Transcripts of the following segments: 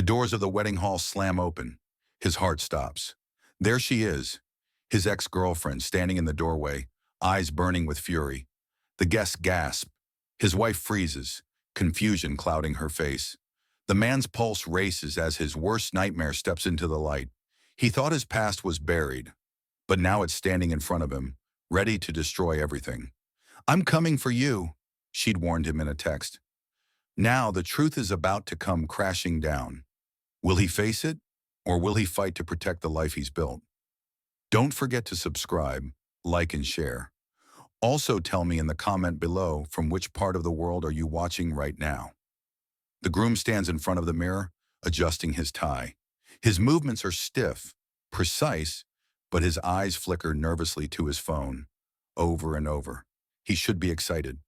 doors of the wedding hall slam open. His heart stops. There she is, his ex-girlfriend standing in the doorway, eyes burning with fury. The guests gasp. His wife freezes, confusion clouding her face. The man's pulse races as his worst nightmare steps into the light. He thought his past was buried, but now it's standing in front of him, ready to destroy everything. "I'm coming for you," she'd warned him in a text. Now the truth is about to come crashing down. Will he face it, or will he fight to protect the life he's built? Don't forget to subscribe, like, and share. Also tell me in the comment below from which part of the world are you watching right now. The groom stands in front of the mirror, adjusting his tie. His movements are stiff, precise, but his eyes flicker nervously to his phone, over and over. He should be excited.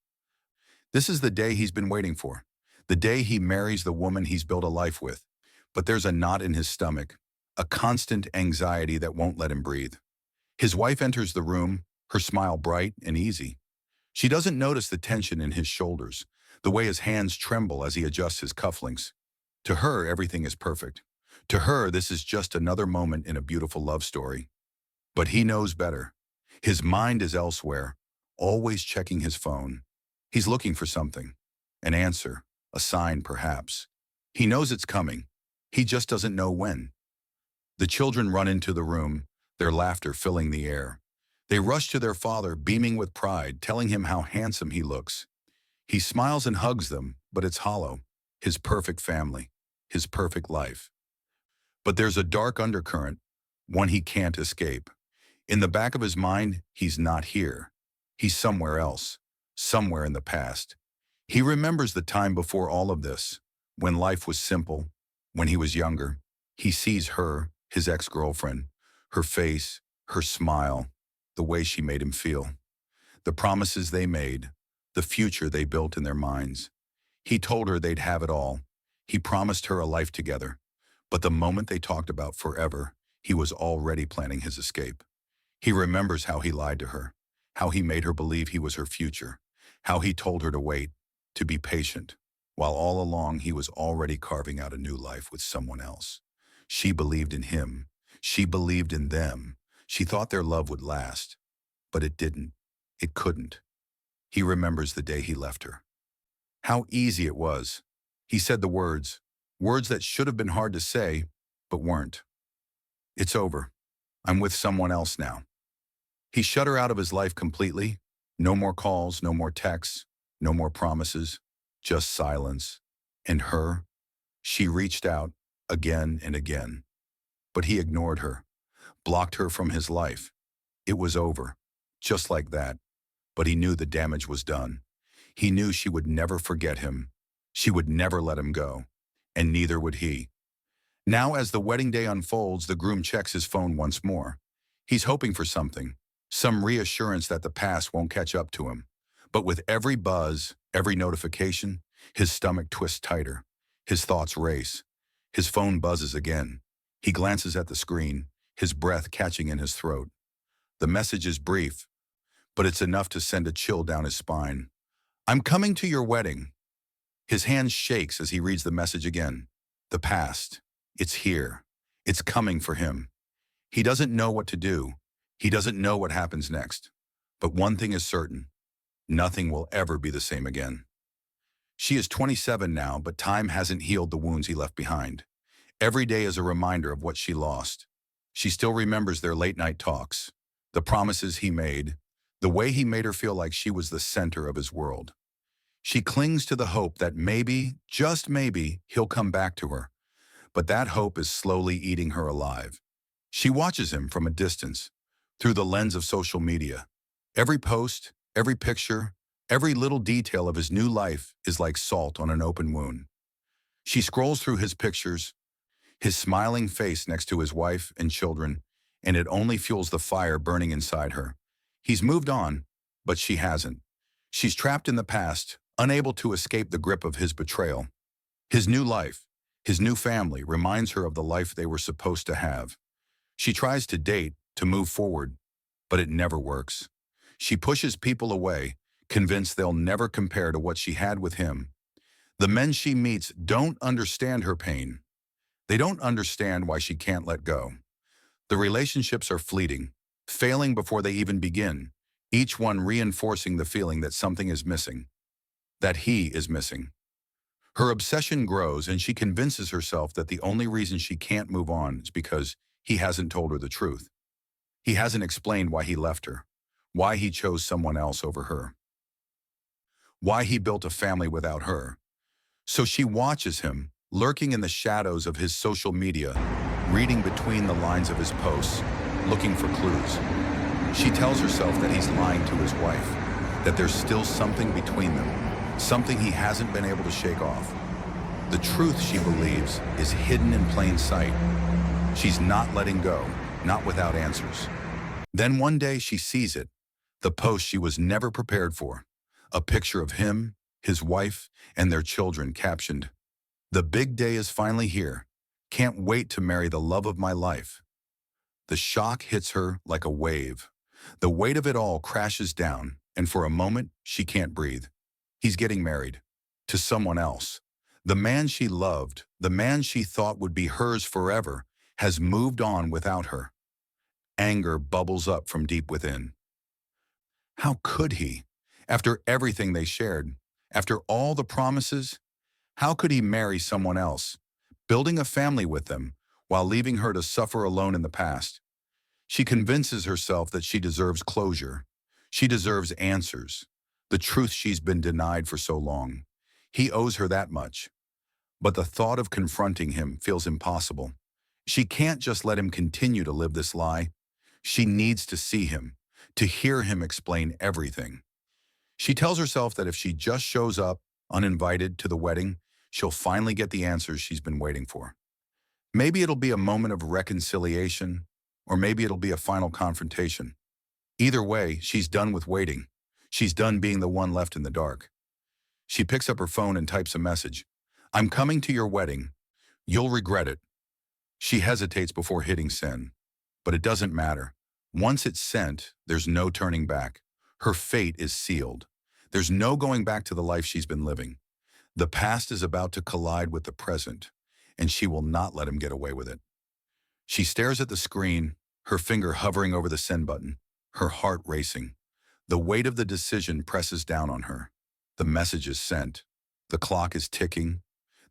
This is the day he's been waiting for, the day he marries the woman he's built a life with. But there's a knot in his stomach, a constant anxiety that won't let him breathe. His wife enters the room, her smile bright and easy. She doesn't notice the tension in his shoulders, the way his hands tremble as he adjusts his cufflinks. To her, everything is perfect. To her, this is just another moment in a beautiful love story. But he knows better. His mind is elsewhere, always checking his phone. He's looking for something, an answer, a sign perhaps. He knows it's coming. He just doesn't know when. The children run into the room, their laughter filling the air. They rush to their father, beaming with pride, telling him how handsome he looks. He smiles and hugs them, but it's hollow. His perfect family, his perfect life. But there's a dark undercurrent, one he can't escape. In the back of his mind, he's not here. He's somewhere else, somewhere in the past. He remembers the time before all of this, when life was simple, when he was younger. He sees her, his ex-girlfriend, her face, her smile, the way she made him feel. The promises they made, the future they built in their minds. He told her they'd have it all. He promised her a life together. But the moment they talked about forever, he was already planning his escape. He remembers how he lied to her, how he made her believe he was her future, how he told her to wait, to be patient, while all along he was already carving out a new life with someone else. She believed in him. She believed in them. She thought their love would last. But it didn't. It couldn't. He remembers the day he left her. How easy it was. He said the words that should have been hard to say, but weren't. "It's over. I'm with someone else now." He shut her out of his life completely. No more calls, no more texts, no more promises, just silence. And her, she reached out again and again. But he ignored her, blocked her from his life. It was over, just like that. But he knew the damage was done. He knew she would never forget him. She would never let him go. And neither would he. Now, as the wedding day unfolds, the groom checks his phone once more. He's hoping for something, some reassurance that the past won't catch up to him. But with every buzz, every notification, his stomach twists tighter. His thoughts race. His phone buzzes again. He glances at the screen, his breath catching in his throat. The message is brief, but it's enough to send a chill down his spine. "I'm coming to your wedding." His hand shakes as he reads the message again. The past. It's here. It's coming for him. He doesn't know what to do. He doesn't know what happens next. But one thing is certain. Nothing will ever be the same again. She is 27 now, but time hasn't healed the wounds he left behind. Every day is a reminder of what she lost. She still remembers their late-night talks, the promises he made, the way he made her feel like she was the center of his world. She clings to the hope that maybe, just maybe, he'll come back to her. But that hope is slowly eating her alive. She watches him from a distance, through the lens of social media. Every post, every picture, every little detail of his new life is like salt on an open wound. She scrolls through his pictures, his smiling face next to his wife and children, and it only fuels the fire burning inside her. He's moved on, but she hasn't. She's trapped in the past, unable to escape the grip of his betrayal. His new life, his new family reminds her of the life they were supposed to have. She tries to date, to move forward, but it never works. She pushes people away, convinced they'll never compare to what she had with him. The men she meets don't understand her pain. They don't understand why she can't let go. The relationships are fleeting, failing before they even begin, each one reinforcing the feeling that something is missing, that he is missing. Her obsession grows and she convinces herself that the only reason she can't move on is because he hasn't told her the truth. He hasn't explained why he left her, why he chose someone else over her, why he built a family without her. So she watches him, lurking in the shadows of his social media, reading between the lines of his posts, looking for clues. She tells herself that he's lying to his wife, that there's still something between them, something he hasn't been able to shake off. The truth, she believes, is hidden in plain sight. She's not letting go, not without answers. Then one day she sees it, the post she was never prepared for, a picture of him, his wife, and their children captioned, "The big day is finally here. Can't wait to marry the love of my life." The shock hits her like a wave. The weight of it all crashes down, and for a moment, she can't breathe. He's getting married. To someone else. The man she loved, the man she thought would be hers forever, has moved on without her. Anger bubbles up from deep within. How could he? After everything they shared, after all the promises, how could he marry someone else, building a family with them, while leaving her to suffer alone in the past? She convinces herself that she deserves closure. She deserves answers, the truth she's been denied for so long. He owes her that much. But the thought of confronting him feels impossible. She can't just let him continue to live this lie. She needs to see him, to hear him explain everything. She tells herself that if she just shows up, uninvited, to the wedding, she'll finally get the answers she's been waiting for. Maybe it'll be a moment of reconciliation, or maybe it'll be a final confrontation. Either way, she's done with waiting. She's done being the one left in the dark. She picks up her phone and types a message. "I'm coming to your wedding. You'll regret it." She hesitates before hitting send. But it doesn't matter. Once it's sent, there's no turning back. Her fate is sealed. There's no going back to the life she's been living. The past is about to collide with the present, and she will not let him get away with it. She stares at the screen, her finger hovering over the send button, her heart racing. The weight of the decision presses down on her. The message is sent. The clock is ticking.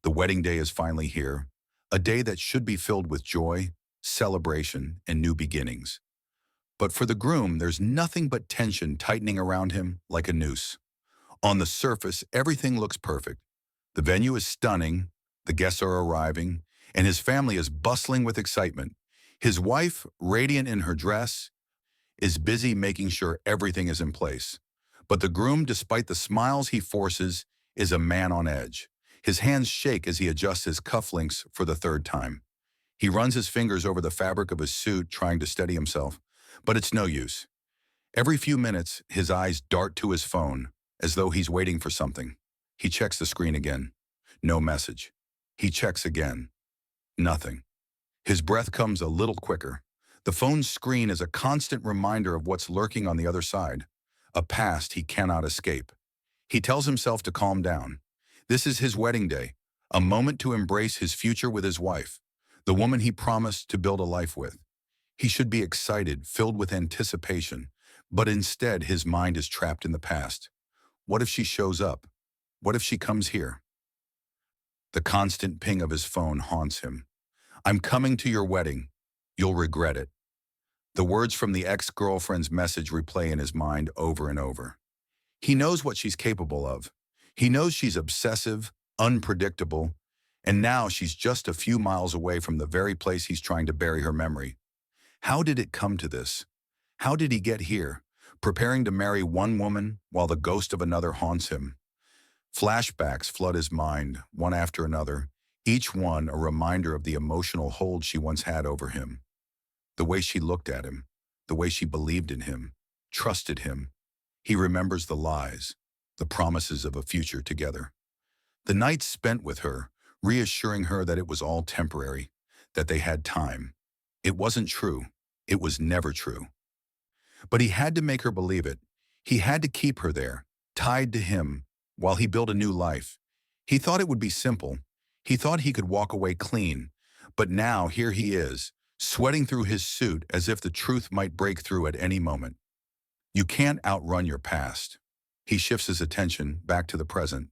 The wedding day is finally here, a day that should be filled with joy, celebration, and new beginnings. But for the groom, there's nothing but tension tightening around him like a noose. On the surface, everything looks perfect. The venue is stunning, the guests are arriving, and his family is bustling with excitement. His wife, radiant in her dress, is busy making sure everything is in place. But the groom, despite the smiles he forces, is a man on edge. His hands shake as he adjusts his cufflinks for the third time. He runs his fingers over the fabric of his suit, trying to steady himself, but it's no use. Every few minutes, his eyes dart to his phone, as though he's waiting for something. He checks the screen again. No message. He checks again. Nothing. His breath comes a little quicker. The phone's screen is a constant reminder of what's lurking on the other side, a past he cannot escape. He tells himself to calm down. This is his wedding day, a moment to embrace his future with his wife, the woman he promised to build a life with. He should be excited, filled with anticipation, but instead his mind is trapped in the past. What if she shows up? What if she comes here? The constant ping of his phone haunts him. "I'm coming to your wedding. You'll regret it." The words from the ex-girlfriend's message replay in his mind over and over. He knows what she's capable of. He knows she's obsessive, unpredictable, and now she's just a few miles away from the very place he's trying to bury her memory. How did it come to this? How did he get here, preparing to marry one woman while the ghost of another haunts him? Flashbacks flood his mind, one after another, each one a reminder of the emotional hold she once had over him. The way she looked at him, the way she believed in him, trusted him. He remembers the lies, the promises of a future together. The nights spent with her, reassuring her that it was all temporary, that they had time. It wasn't true. It was never true. But he had to make her believe it. He had to keep her there, tied to him, while he built a new life. He thought it would be simple. He thought he could walk away clean. But now here he is, sweating through his suit as if the truth might break through at any moment. You can't outrun your past. He shifts his attention back to the present.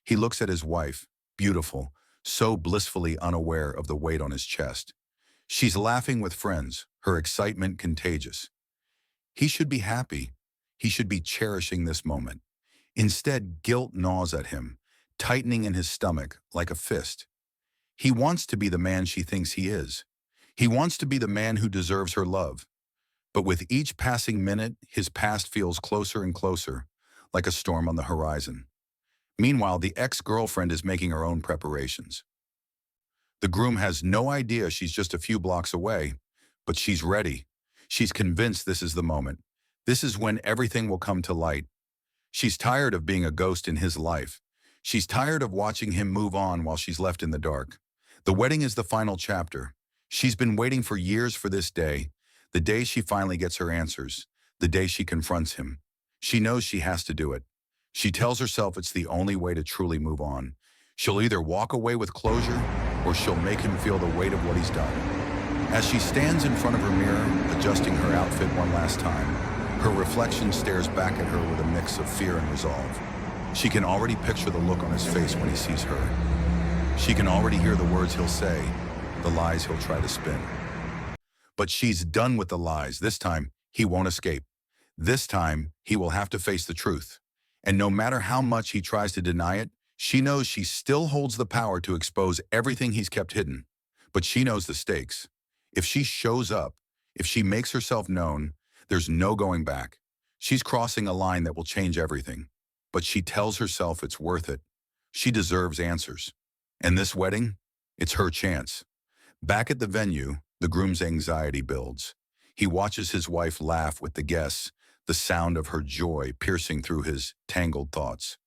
He looks at his wife, beautiful, so blissfully unaware of the weight on his chest. She's laughing with friends, her excitement contagious. He should be happy. He should be cherishing this moment. Instead, guilt gnaws at him, tightening in his stomach like a fist. He wants to be the man she thinks he is. He wants to be the man who deserves her love. But with each passing minute, his past feels closer and closer, like a storm on the horizon. Meanwhile, the ex-girlfriend is making her own preparations. The groom has no idea she's just a few blocks away, but she's ready. She's convinced this is the moment. This is when everything will come to light. She's tired of being a ghost in his life. She's tired of watching him move on while she's left in the dark. The wedding is the final chapter. She's been waiting for years for this day, the day she finally gets her answers, the day she confronts him. She knows she has to do it. She tells herself it's the only way to truly move on. She'll either walk away with closure, or she'll make him feel the weight of what he's done. As she stands in front of her mirror, adjusting her outfit one last time, her reflection stares back at her with a mix of fear and resolve. She can already picture the look on his face when he sees her. She can already hear the words he'll say, the lies he'll try to spin. But she's done with the lies. This time, he won't escape. This time, he will have to face the truth. And no matter how much he tries to deny it, she knows she still holds the power to expose everything he's kept hidden. But she knows the stakes. If she shows up, if she makes herself known, there's no going back. She's crossing a line that will change everything. But she tells herself it's worth it. She deserves answers. And this wedding, it's her chance. Back at the venue, the groom's anxiety builds. He watches his wife laugh with the guests, the sound of her joy piercing through his tangled thoughts.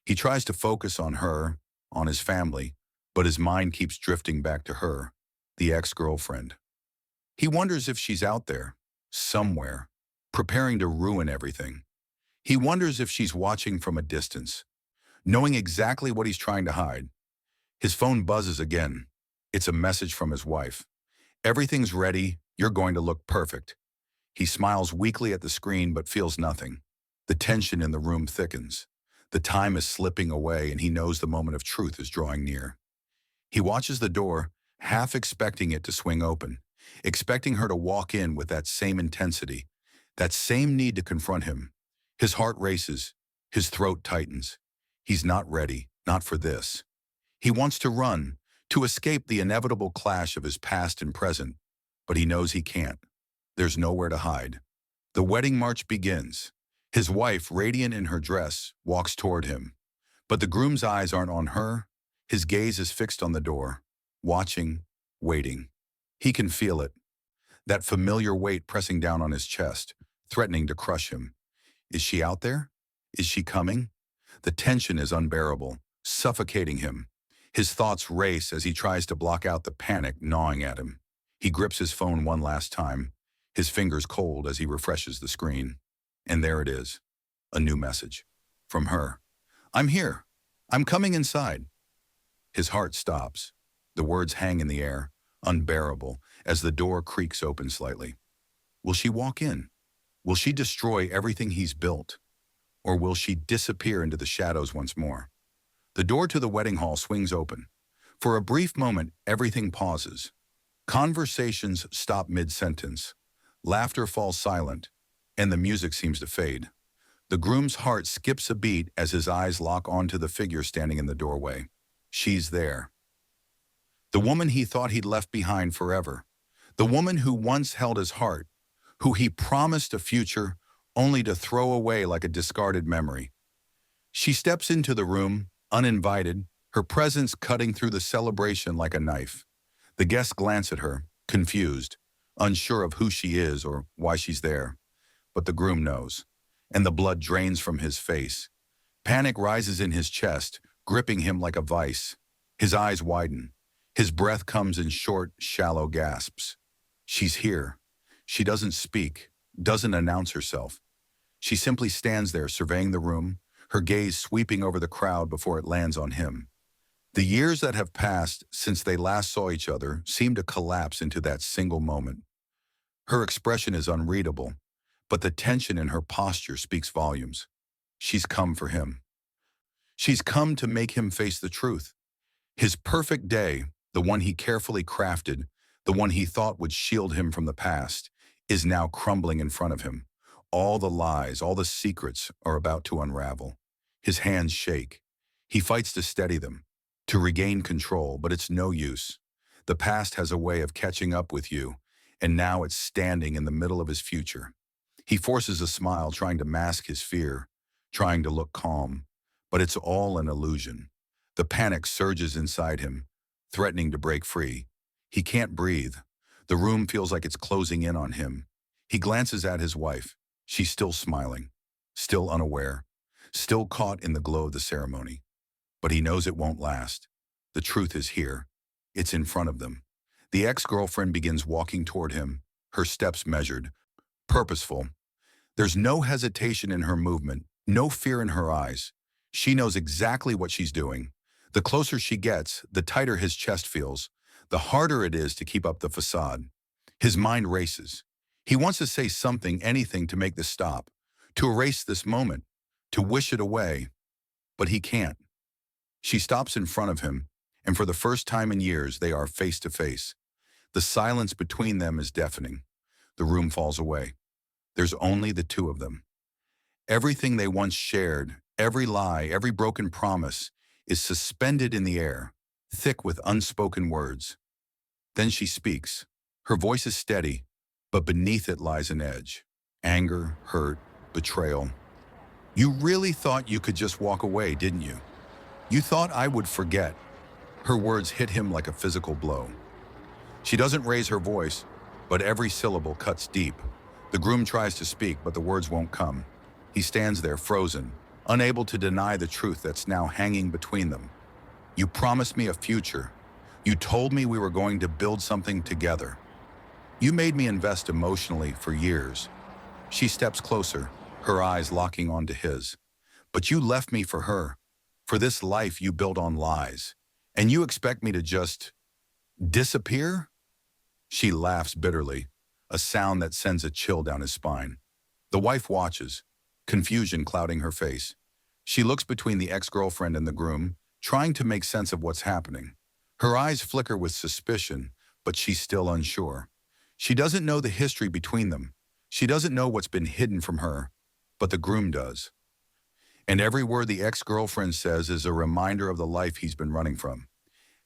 He tries to focus on her, on his family, but his mind keeps drifting back to her, the ex-girlfriend. He wonders if she's out there, somewhere, preparing to ruin everything. He wonders if she's watching from a distance, knowing exactly what he's trying to hide. His phone buzzes again. It's a message from his wife. Everything's ready. You're going to look perfect. He smiles weakly at the screen but feels nothing. The tension in the room thickens. The time is slipping away and he knows the moment of truth is drawing near. He watches the door, half expecting it to swing open, expecting her to walk in with that same intensity, that same need to confront him. His heart races, his throat tightens. He's not ready, not for this. He wants to run, to escape the inevitable clash of his past and present, but he knows he can't. There's nowhere to hide. The wedding march begins. His wife, radiant in her dress, walks toward him. But the groom's eyes aren't on her. His gaze is fixed on the door, watching, waiting. He can feel it. That familiar weight pressing down on his chest, threatening to crush him. Is she out there? Is she coming? The tension is unbearable, suffocating him. His thoughts race as he tries to block out the panic gnawing at him. He grips his phone one last time, his fingers cold as he refreshes the screen. And there it is, a new message. From her. I'm here. I'm coming inside. His heart stops. The words hang in the air, unbearable, as the door creaks open slightly. Will she walk in? Will she destroy everything he's built? Or will she disappear into the shadows once more? The door to the wedding hall swings open. For a brief moment, everything pauses. Conversations stop mid-sentence. Laughter falls silent, and the music seems to fade. The groom's heart skips a beat as his eyes lock onto the figure standing in the doorway. She's there. The woman he thought he'd left behind forever. The woman who once held his heart, who he promised a future only to throw away like a discarded memory. She steps into the room, uninvited, her presence cutting through the celebration like a knife. The guests glance at her, confused, unsure of who she is or why she's there. But the groom knows, and the blood drains from his face. Panic rises in his chest, gripping him like a vice. His eyes widen. His breath comes in short, shallow gasps. She's here. She doesn't speak, doesn't announce herself. She simply stands there surveying the room, her gaze sweeping over the crowd before it lands on him. The years that have passed since they last saw each other seem to collapse into that single moment. Her expression is unreadable, but the tension in her posture speaks volumes. She's come for him. She's come to make him face the truth. His perfect day, the one he carefully crafted, the one he thought would shield him from the past, is now crumbling in front of him. All the lies, all the secrets are about to unravel. His hands shake. He fights to steady them, to regain control, but it's no use. The past has a way of catching up with you, and now it's standing in the middle of his future. He forces a smile, trying to mask his fear, trying to look calm, but it's all an illusion. The panic surges inside him, threatening to break free. He can't breathe. The room feels like it's closing in on him. He glances at his wife. She's still smiling, still unaware, still caught in the glow of the ceremony. But he knows it won't last. The truth is here. It's in front of them. The ex-girlfriend begins walking toward him, her steps measured, purposeful. There's no hesitation in her movement, no fear in her eyes. She knows exactly what she's doing. The closer she gets, the tighter his chest feels, the harder it is to keep up the facade. His mind races. He wants to say something, anything to make this stop, to erase this moment, to wish it away, but he can't. She stops in front of him, and for the first time in years, they are face to face. The silence between them is deafening. The room falls away. There's only the two of them. Everything they once shared, every lie, every broken promise, is suspended in the air, thick with unspoken words. Then she speaks. Her voice is steady, but beneath it lies an edge. Anger, hurt, betrayal. You really thought you could just walk away, didn't you? You thought I would forget. Her words hit him like a physical blow. She doesn't raise her voice, but every syllable cuts deep. The groom tries to speak, but the words won't come. He stands there frozen, unable to deny the truth that's now hanging between them. You promised me a future. You told me we were going to build something together. You made me invest emotionally for years. She steps closer, her eyes locking onto his. But you left me for her, for this life you built on lies. And you expect me to just disappear? She laughs bitterly, a sound that sends a chill down his spine. The wife watches, confusion clouding her face. She looks between the ex-girlfriend and the groom, trying to make sense of what's happening. Her eyes flicker with suspicion, but she's still unsure. She doesn't know the history between them. She doesn't know what's been hidden from her, but the groom does. And every word the ex-girlfriend says is a reminder of the life he's been running from.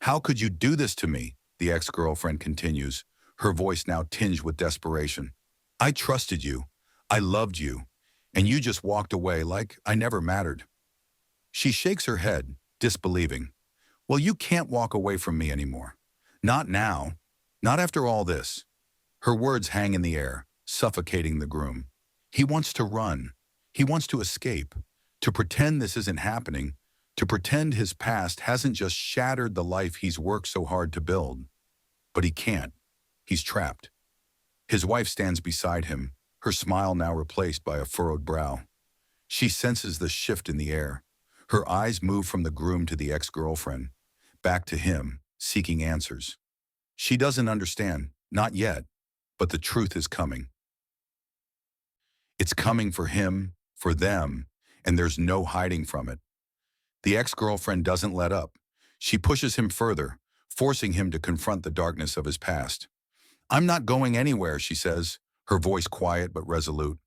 How could you do this to me? The ex-girlfriend continues, her voice now tinged with desperation. I trusted you. I loved you. And you just walked away like I never mattered. She shakes her head, disbelieving. Well, you can't walk away from me anymore. Not now. Not after all this. Her words hang in the air, suffocating the groom. He wants to run. He wants to escape, to pretend this isn't happening, to pretend his past hasn't just shattered the life he's worked so hard to build. But he can't. He's trapped. His wife stands beside him, her smile now replaced by a furrowed brow. She senses the shift in the air. Her eyes move from the groom to the ex-girlfriend, back to him, seeking answers. She doesn't understand, not yet, but the truth is coming. It's coming for him, for them, and there's no hiding from it. The ex-girlfriend doesn't let up. She pushes him further, forcing him to confront the darkness of his past. I'm not going anywhere, she says, her voice quiet but resolute.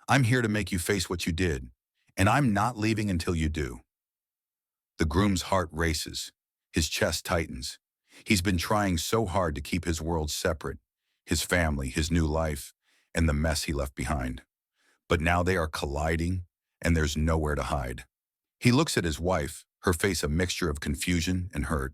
I'm here to make you face what you did, and I'm not leaving until you do. The groom's heart races. His chest tightens. He's been trying so hard to keep his world separate, his family, his new life, and the mess he left behind. But now they are colliding, and there's nowhere to hide. He looks at his wife, her face a mixture of confusion and hurt.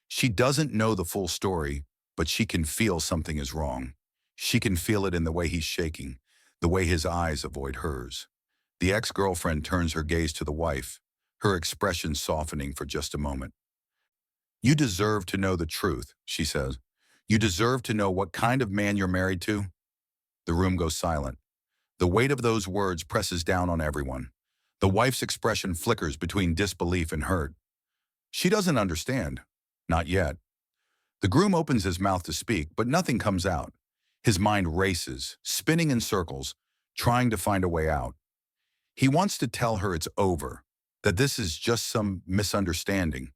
She doesn't know the full story, but she can feel something is wrong. She can feel it in the way he's shaking, the way his eyes avoid hers. The ex-girlfriend turns her gaze to the wife, her expression softening for just a moment. You deserve to know the truth, she says. You deserve to know what kind of man you're married to. The room goes silent. The weight of those words presses down on everyone. The wife's expression flickers between disbelief and hurt. She doesn't understand. Not yet. The groom opens his mouth to speak, but nothing comes out. His mind races, spinning in circles, trying to find a way out. He wants to tell her it's over, that this is just some misunderstanding.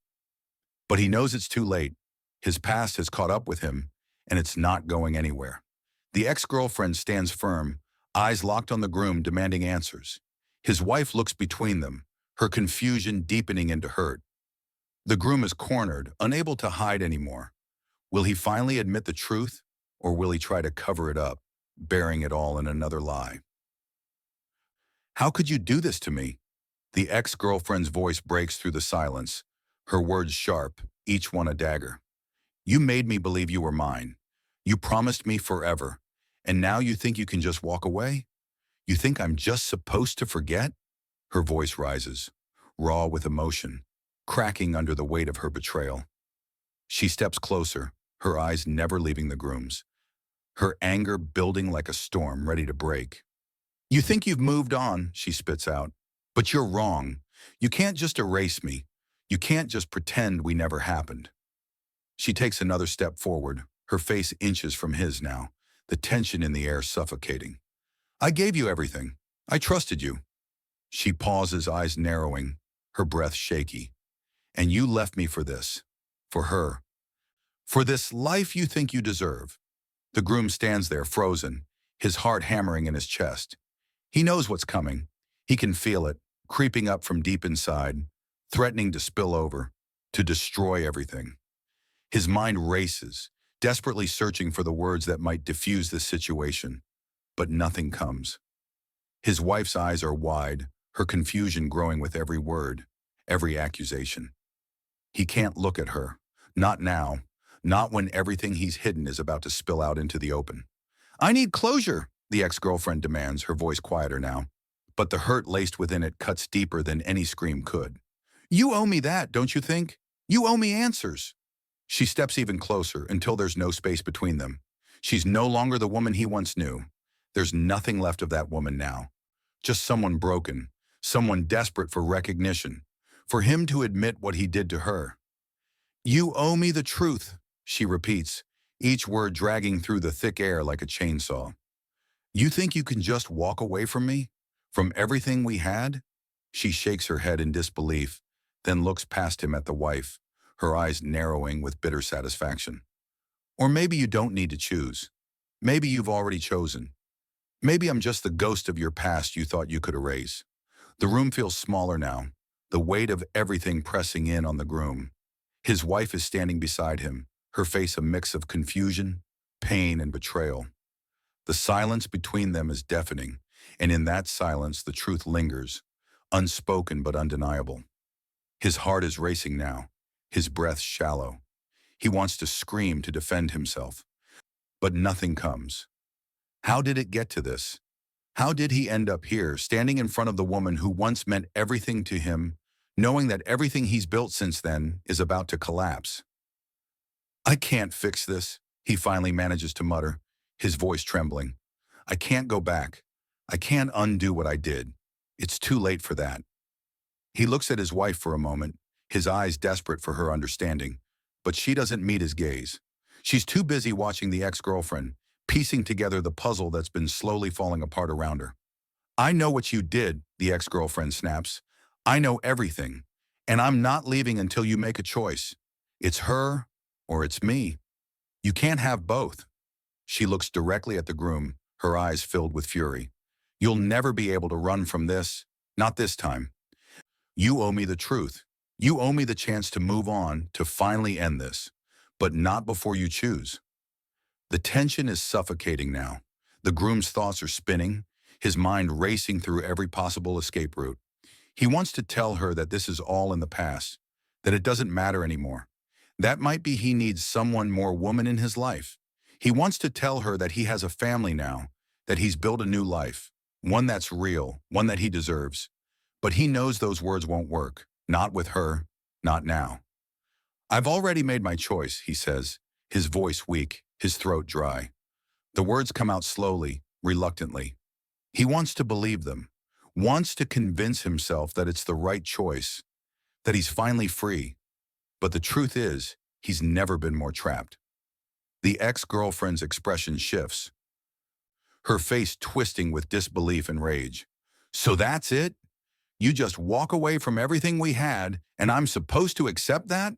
But he knows it's too late. His past has caught up with him, and it's not going anywhere. The ex-girlfriend stands firm, eyes locked on the groom, demanding answers. His wife looks between them, her confusion deepening into hurt. The groom is cornered, unable to hide anymore. Will he finally admit the truth, or will he try to cover it up, burying it all in another lie? How could you do this to me? The ex-girlfriend's voice breaks through the silence, her words sharp, each one a dagger. You made me believe you were mine. You promised me forever, and now you think you can just walk away? You think I'm just supposed to forget? Her voice rises, raw with emotion, cracking under the weight of her betrayal. She steps closer, her eyes never leaving the groom's, her anger building like a storm ready to break. You think you've moved on, she spits out, but you're wrong. You can't just erase me. You can't just pretend we never happened. She takes another step forward, her face inches from his now, the tension in the air suffocating. I gave you everything. I trusted you. She pauses, eyes narrowing, her breath shaky. And you left me for this, for her, for this life you think you deserve. The groom stands there, frozen, his heart hammering in his chest. He knows what's coming. He can feel it, creeping up from deep inside, threatening to spill over, to destroy everything. His mind races, desperately searching for the words that might diffuse this situation, but nothing comes. His wife's eyes are wide, her confusion growing with every word, every accusation. He can't look at her, not now, not when everything he's hidden is about to spill out into the open. I need closure, the ex-girlfriend demands, her voice quieter now, but the hurt laced within it cuts deeper than any scream could. You owe me that, don't you think? You owe me answers. She steps even closer until there's no space between them. She's no longer the woman he once knew. There's nothing left of that woman now. Just someone broken, someone desperate for recognition, for him to admit what he did to her. You owe me the truth, she repeats, each word dragging through the thick air like a chainsaw. You think you can just walk away from me? From everything we had? She shakes her head in disbelief, then looks past him at the wife, her eyes narrowing with bitter satisfaction. Or maybe you don't need to choose. Maybe you've already chosen. Maybe I'm just the ghost of your past you thought you could erase. The room feels smaller now, the weight of everything pressing in on the groom. His wife is standing beside him, her face a mix of confusion, pain, and betrayal. The silence between them is deafening, and in that silence the truth lingers, unspoken but undeniable. His heart is racing now, his breath shallow. He wants to scream to defend himself, but nothing comes. How did it get to this? How did he end up here, standing in front of the woman who once meant everything to him, knowing that everything he's built since then is about to collapse? I can't fix this, he finally manages to mutter, his voice trembling. I can't go back. I can't undo what I did. It's too late for that. He looks at his wife for a moment, his eyes desperate for her understanding, but she doesn't meet his gaze. She's too busy watching the ex-girlfriend, piecing together the puzzle that's been slowly falling apart around her. I know what you did, the ex-girlfriend snaps. I know everything, and I'm not leaving until you make a choice. It's her or it's me. You can't have both. She looks directly at the groom, her eyes filled with fury. You'll never be able to run from this, not this time. You owe me the truth. You owe me the chance to move on, to finally end this, but not before you choose. The tension is suffocating now. The groom's thoughts are spinning, his mind racing through every possible escape route. He wants to tell her that this is all in the past, that it doesn't matter anymore. That might be he needs someone more woman in his life. He wants to tell her that he has a family now, that he's built a new life, one that's real, one that he deserves. But he knows those words won't work, not with her, not now. I've already made my choice, he says, his voice weak, his throat dry. The words come out slowly, reluctantly. He wants to believe them, wants to convince himself that it's the right choice, that he's finally free. But the truth is, he's never been more trapped. The ex-girlfriend's expression shifts, her face twisting with disbelief and rage. So that's it? You just walk away from everything we had, and I'm supposed to accept that?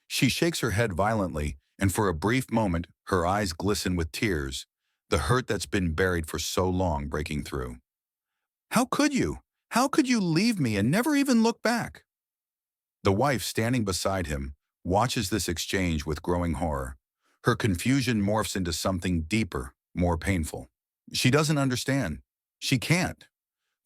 She shakes her head violently, and for a brief moment, her eyes glisten with tears, the hurt that's been buried for so long breaking through. How could you? How could you leave me and never even look back? The wife, standing beside him, watches this exchange with growing horror. Her confusion morphs into something deeper, more painful. She doesn't understand. She can't.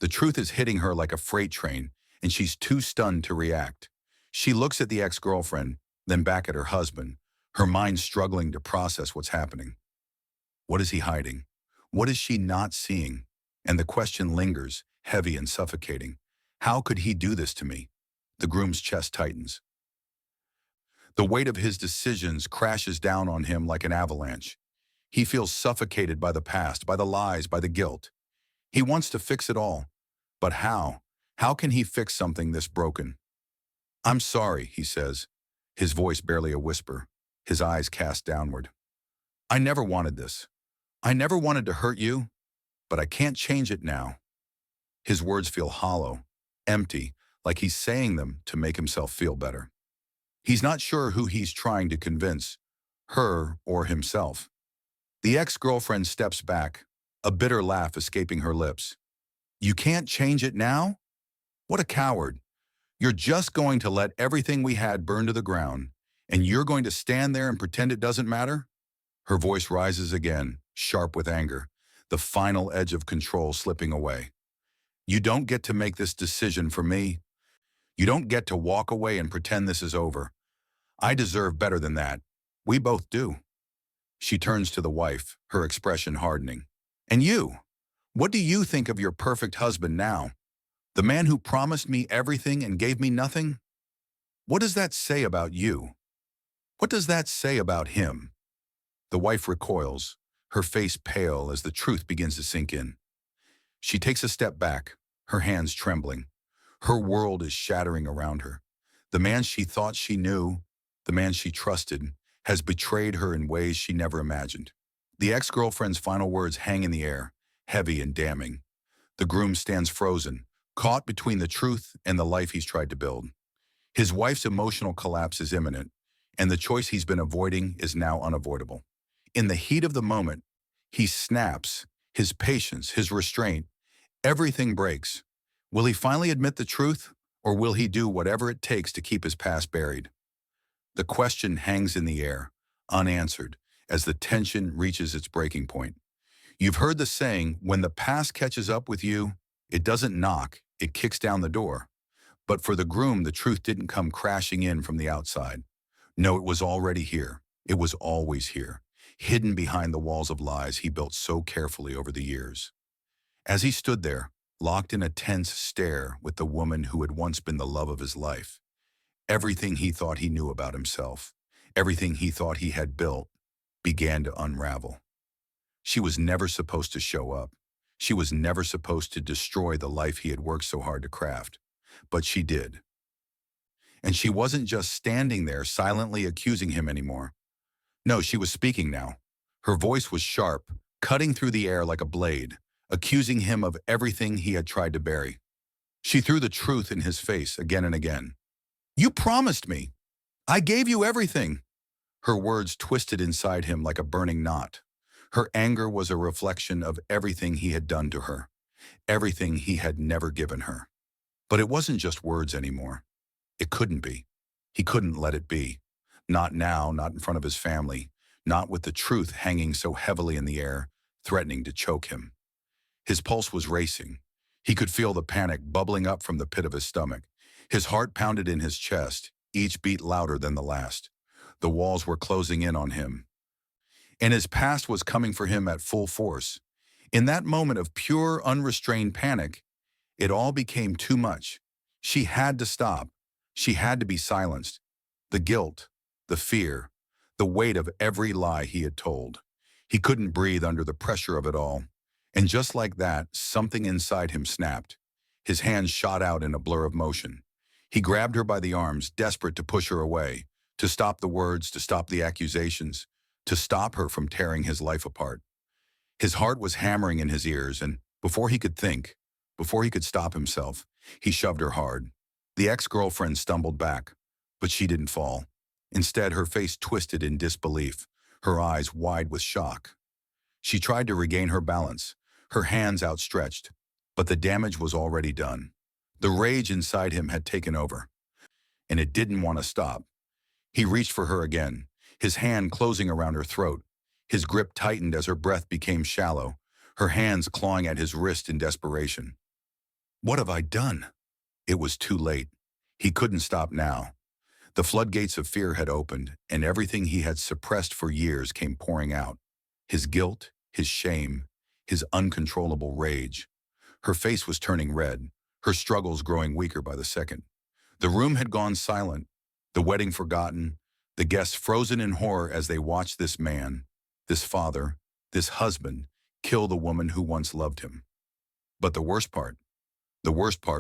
The truth is hitting her like a freight train, and she's too stunned to react. She looks at the ex-girlfriend, then back at her husband, her mind struggling to process what's happening. What is he hiding? What is she not seeing? And the question lingers, heavy and suffocating. How could he do this to me? The groom's chest tightens. The weight of his decisions crashes down on him like an avalanche. He feels suffocated by the past, by the lies, by the guilt. He wants to fix it all. But how? How can he fix something this broken? I'm sorry, he says, his voice barely a whisper, his eyes cast downward. I never wanted this. I never wanted to hurt you, but I can't change it now. His words feel hollow, empty, like he's saying them to make himself feel better. He's not sure who he's trying to convince, her or himself. The ex-girlfriend steps back, a bitter laugh escaping her lips. You can't change it now? What a coward. You're just going to let everything we had burn to the ground, and you're going to stand there and pretend it doesn't matter? Her voice rises again, sharp with anger, the final edge of control slipping away. You don't get to make this decision for me. You don't get to walk away and pretend this is over. I deserve better than that. We both do. She turns to the wife, her expression hardening. And you? What do you think of your perfect husband now? The man who promised me everything and gave me nothing? What does that say about you? What does that say about him? The wife recoils, her face pale as the truth begins to sink in. She takes a step back, her hands trembling. Her world is shattering around her. The man she thought she knew, the man she trusted, has betrayed her in ways she never imagined. The ex-girlfriend's final words hang in the air, heavy and damning. The groom stands frozen, caught between the truth and the life he's tried to build. His wife's emotional collapse is imminent, and the choice he's been avoiding is now unavoidable. In the heat of the moment, he snaps, his patience, his restraint, everything breaks. Will he finally admit the truth, or will he do whatever it takes to keep his past buried? The question hangs in the air, unanswered, as the tension reaches its breaking point. You've heard the saying, when the past catches up with you, it doesn't knock, it kicks down the door. But for the groom, the truth didn't come crashing in from the outside. No, it was already here. It was always here, hidden behind the walls of lies he built so carefully over the years. As he stood there, locked in a tense stare with the woman who had once been the love of his life, everything he thought he knew about himself, everything he thought he had built, began to unravel. She was never supposed to show up. She was never supposed to destroy the life he had worked so hard to craft. But she did. And she wasn't just standing there silently accusing him anymore. No, she was speaking now. Her voice was sharp, cutting through the air like a blade, accusing him of everything he had tried to bury. She threw the truth in his face again and again. You promised me. I gave you everything. Her words twisted inside him like a burning knot. Her anger was a reflection of everything he had done to her, everything he had never given her. But it wasn't just words anymore. It couldn't be. He couldn't let it be. Not now, not in front of his family, not with the truth hanging so heavily in the air, threatening to choke him. His pulse was racing. He could feel the panic bubbling up from the pit of his stomach. His heart pounded in his chest, each beat louder than the last. The walls were closing in on him, and his past was coming for him at full force. In that moment of pure, unrestrained panic, it all became too much. She had to stop. She had to be silenced. The guilt, the fear, the weight of every lie he had told. He couldn't breathe under the pressure of it all. And just like that, something inside him snapped. His hands shot out in a blur of motion. He grabbed her by the arms, desperate to push her away, to stop the words, to stop the accusations, to stop her from tearing his life apart. His heart was hammering in his ears, and before he could think, before he could stop himself, he shoved her hard. The ex-girlfriend stumbled back, but she didn't fall. Instead, her face twisted in disbelief, her eyes wide with shock. She tried to regain her balance, her hands outstretched, but the damage was already done. The rage inside him had taken over, and it didn't want to stop. He reached for her again, his hand closing around her throat. His grip tightened as her breath became shallow, her hands clawing at his wrist in desperation. What have I done? It was too late. He couldn't stop now. The floodgates of fear had opened, and everything he had suppressed for years came pouring out. His guilt, his shame, his uncontrollable rage. Her face was turning red, her struggles growing weaker by the second. The room had gone silent, the wedding forgotten, the guests frozen in horror as they watched this man, this father, this husband, kill the woman who once loved him. But the worst part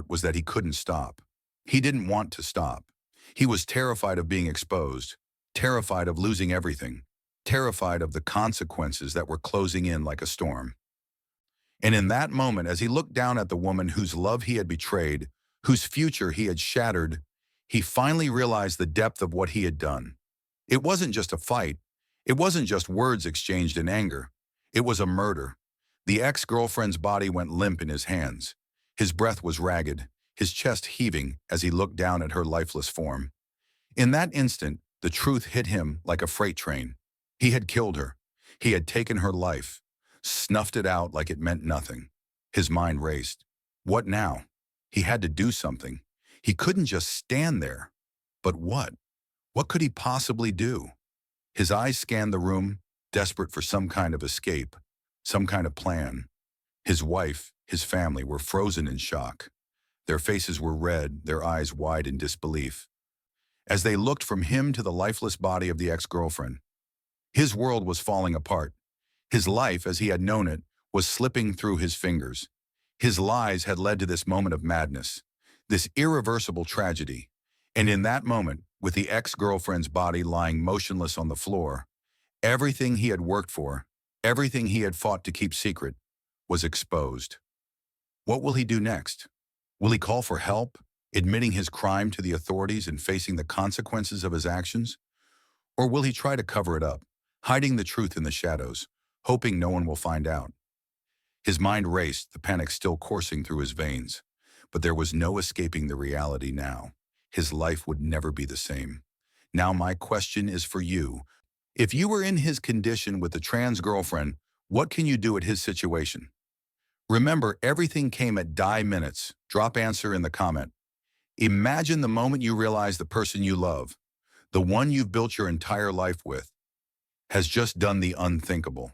was that he couldn't stop. He didn't want to stop. He was terrified of being exposed, terrified of losing everything, terrified of the consequences that were closing in like a storm. And in that moment, as he looked down at the woman whose love he had betrayed, whose future he had shattered, he finally realized the depth of what he had done. It wasn't just a fight. It wasn't just words exchanged in anger. It was a murder. The ex-girlfriend's body went limp in his hands. His breath was ragged, his chest heaving as he looked down at her lifeless form. In that instant, the truth hit him like a freight train. He had killed her. He had taken her life, snuffed it out like it meant nothing. His mind raced. What now? He had to do something. He couldn't just stand there. But what? What could he possibly do? His eyes scanned the room, desperate for some kind of escape, some kind of plan. His wife, his family were frozen in shock. Their faces were red, their eyes wide in disbelief. As they looked from him to the lifeless body of the ex-girlfriend, his world was falling apart. His life, as he had known it, was slipping through his fingers. His lies had led to this moment of madness, this irreversible tragedy. And in that moment, with the ex-girlfriend's body lying motionless on the floor, everything he had worked for, everything he had fought to keep secret, was exposed. What will he do next? Will he call for help, admitting his crime to the authorities and facing the consequences of his actions? Or will he try to cover it up, hiding the truth in the shadows, hoping no one will find out? His mind raced, the panic still coursing through his veins. But there was no escaping the reality now. His life would never be the same. Now my question is for you. If you were in his condition with a trans girlfriend, what can you do at his situation? Remember, everything came at die minutes. Drop answer in the comment. Imagine the moment you realize the person you love, the one you've built your entire life with, has just done the unthinkable.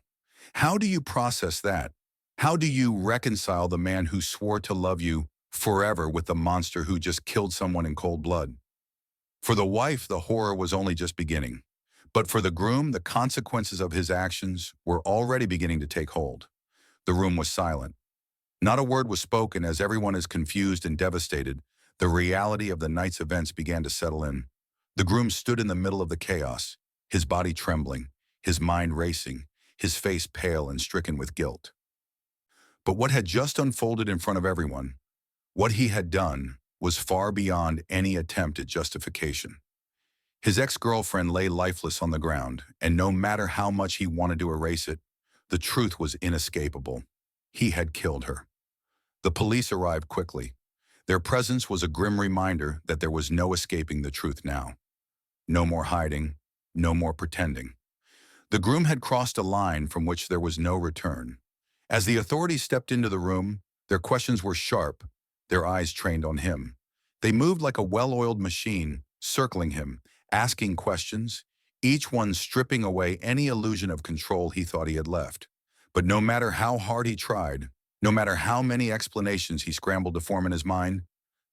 How do you process that? How do you reconcile the man who swore to love you forever with the monster who just killed someone in cold blood? For the wife, the horror was only just beginning. But for the groom, the consequences of his actions were already beginning to take hold. The room was silent. Not a word was spoken as everyone is confused and devastated. The reality of the night's events began to settle in. The groom stood in the middle of the chaos, his body trembling, his mind racing, his face pale and stricken with guilt. But what had just unfolded in front of everyone, what he had done, was far beyond any attempt at justification. His ex-girlfriend lay lifeless on the ground, and no matter how much he wanted to erase it, the truth was inescapable. He had killed her. The police arrived quickly. Their presence was a grim reminder that there was no escaping the truth now. No more hiding, no more pretending. The groom had crossed a line from which there was no return. As the authorities stepped into the room, their questions were sharp, their eyes trained on him. They moved like a well-oiled machine, circling him, asking questions, each one stripping away any illusion of control he thought he had left. But no matter how hard he tried, no matter how many explanations he scrambled to form in his mind,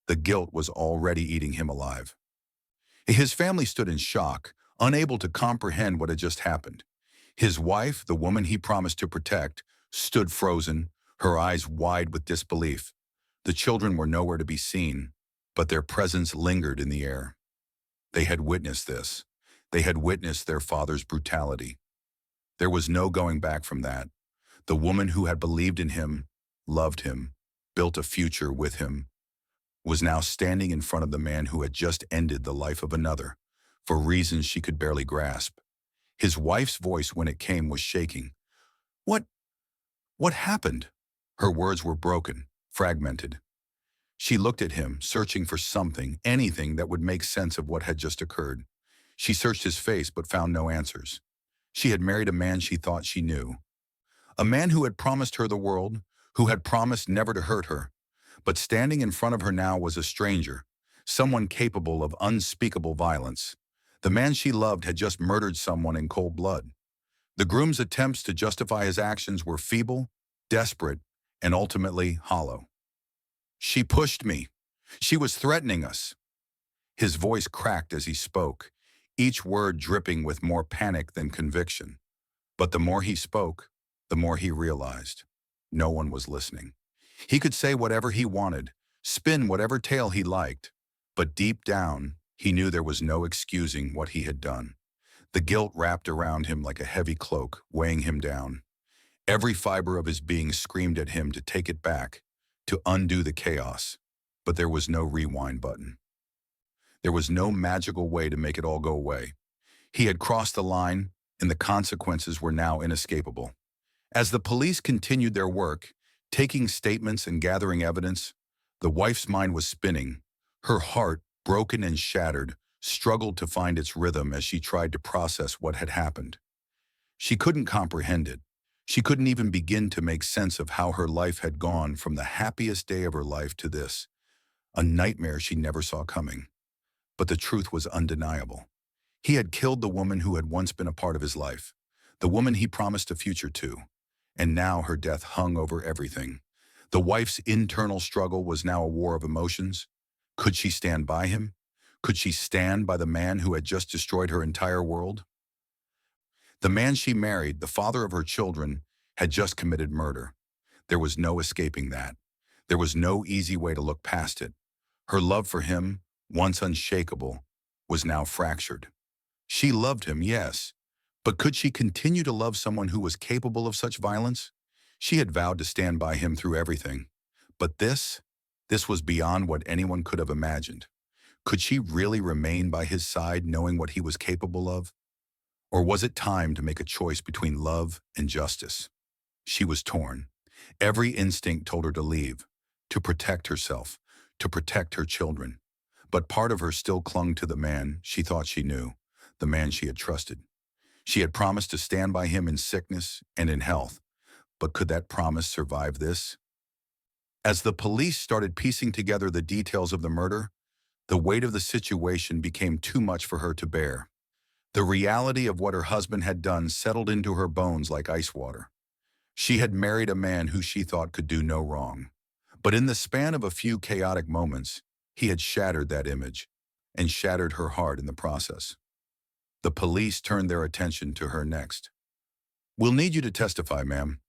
the guilt was already eating him alive. His family stood in shock, unable to comprehend what had just happened. His wife, the woman he promised to protect, stood frozen, her eyes wide with disbelief. The children were nowhere to be seen. but their presence lingered in the air. They had witnessed this. They had witnessed their father's brutality. There was no going back from that. The woman who had believed in him, loved him, built a future with him, was now standing in front of the man who had just ended the life of another, for reasons she could barely grasp. His wife's voice, when it came, was shaking. What? What happened? Her words were broken, fragmented. She looked at him, searching for something, anything that would make sense of what had just occurred. She searched his face but found no answers. She had married a man she thought she knew. A man who had promised her the world, who had promised never to hurt her. But standing in front of her now was a stranger, someone capable of unspeakable violence. The man she loved had just murdered someone in cold blood. The groom's attempts to justify his actions were feeble, desperate, and ultimately hollow. She pushed me. She was threatening us. His voice cracked as he spoke, each word dripping with more panic than conviction. But the more he spoke, the more he realized. No one was listening. He could say whatever he wanted, spin whatever tale he liked, but deep down, he knew there was no excusing what he had done. The guilt wrapped around him like a heavy cloak, weighing him down. Every fiber of his being screamed at him to take it back, to undo the chaos, but there was no rewind button. There was no magical way to make it all go away. He had crossed the line, and the consequences were now inescapable. As the police continued their work, taking statements and gathering evidence, the wife's mind was spinning. Her heart, broken and shattered, struggled to find its rhythm as she tried to process what had happened. She couldn't comprehend it. She couldn't even begin to make sense of how her life had gone from the happiest day of her life to this, a nightmare she never saw coming. But the truth was undeniable. He had killed the woman who had once been a part of his life, the woman he promised a future to, and now her death hung over everything. The wife's internal struggle was now a war of emotions. Could she stand by him? Could she stand by the man who had just destroyed her entire world? The man she married, the father of her children, had just committed murder. There was no escaping that. There was no easy way to look past it. Her love for him, once unshakable, was now fractured. She loved him, yes, but could she continue to love someone who was capable of such violence? She had vowed to stand by him through everything. But this was beyond what anyone could have imagined. Could she really remain by his side knowing what he was capable of? Or was it time to make a choice between love and justice? She was torn. Every instinct told her to leave, to protect herself, to protect her children. But part of her still clung to the man she thought she knew, the man she had trusted. She had promised to stand by him in sickness and in health. But could that promise survive this? As the police started piecing together the details of the murder, the weight of the situation became too much for her to bear. The reality of what her husband had done settled into her bones like ice water. She had married a man who she thought could do no wrong. But in the span of a few chaotic moments, he had shattered that image, and shattered her heart in the process. The police turned their attention to her next. "We'll need you to testify, ma'am."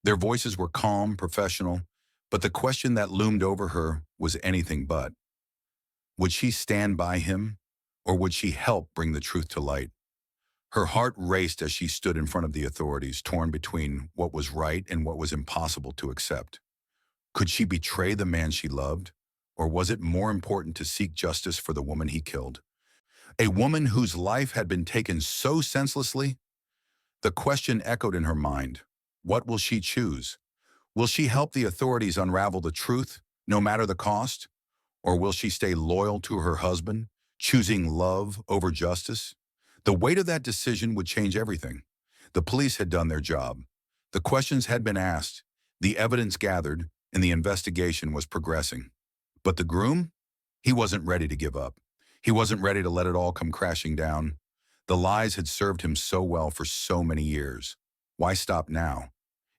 Their voices were calm, professional, but the question that loomed over her was anything but. Would she stand by him, or would she help bring the truth to light? Her heart raced as she stood in front of the authorities, torn between what was right and what was impossible to accept. Could she betray the man she loved, or was it more important to seek justice for the woman he killed? A woman whose life had been taken so senselessly? The question echoed in her mind. What will she choose? Will she help the authorities unravel the truth, no matter the cost? Or will she stay loyal to her husband, choosing love over justice? The weight of that decision would change everything. The police had done their job. The questions had been asked, the evidence gathered, and the investigation was progressing. But the groom? He wasn't ready to give up. He wasn't ready to let it all come crashing down. The lies had served him so well for so many years. Why stop now?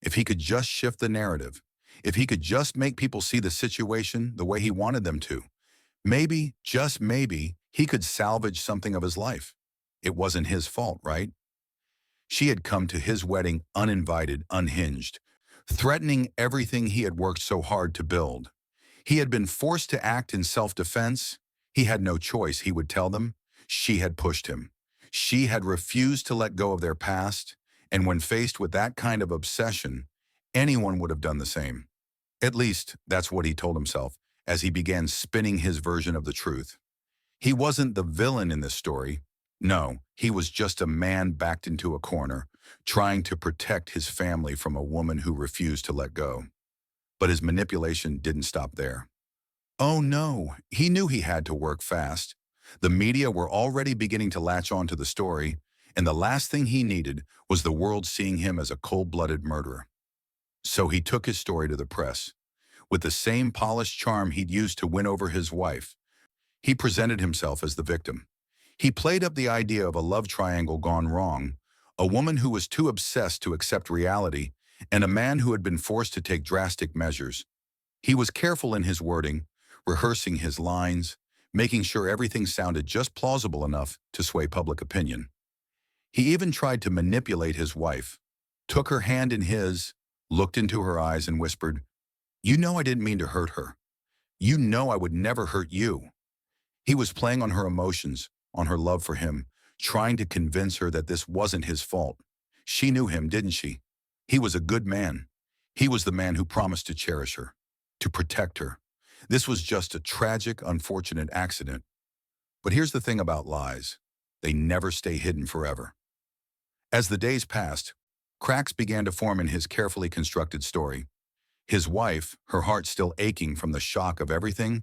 If he could just shift the narrative, if he could just make people see the situation the way he wanted them to, maybe, just maybe, he could salvage something of his life. It wasn't his fault, right? She had come to his wedding uninvited, unhinged, threatening everything he had worked so hard to build. He had been forced to act in self-defense. He had no choice, he would tell them. She had pushed him. She had refused to let go of their past, and when faced with that kind of obsession, anyone would have done the same. At least, that's what he told himself as he began spinning his version of the truth. He wasn't the villain in this story. No, he was just a man backed into a corner, trying to protect his family from a woman who refused to let go. But his manipulation didn't stop there. Oh no, he knew he had to work fast. The media were already beginning to latch on to the story, and the last thing he needed was the world seeing him as a cold-blooded murderer. So he took his story to the press. With the same polished charm he'd used to win over his wife, he presented himself as the victim. He played up the idea of a love triangle gone wrong, a woman who was too obsessed to accept reality, and a man who had been forced to take drastic measures. He was careful in his wording, rehearsing his lines, making sure everything sounded just plausible enough to sway public opinion. He even tried to manipulate his wife, took her hand in his, looked into her eyes and whispered, "You know I didn't mean to hurt her. You know I would never hurt you." He was playing on her emotions, on her love for him, trying to convince her that this wasn't his fault. She knew him, didn't she? He was a good man. He was the man who promised to cherish her, to protect her. This was just a tragic, unfortunate accident. But here's the thing about lies. They never stay hidden forever. As the days passed, cracks began to form in his carefully constructed story. His wife, her heart still aching from the shock of everything,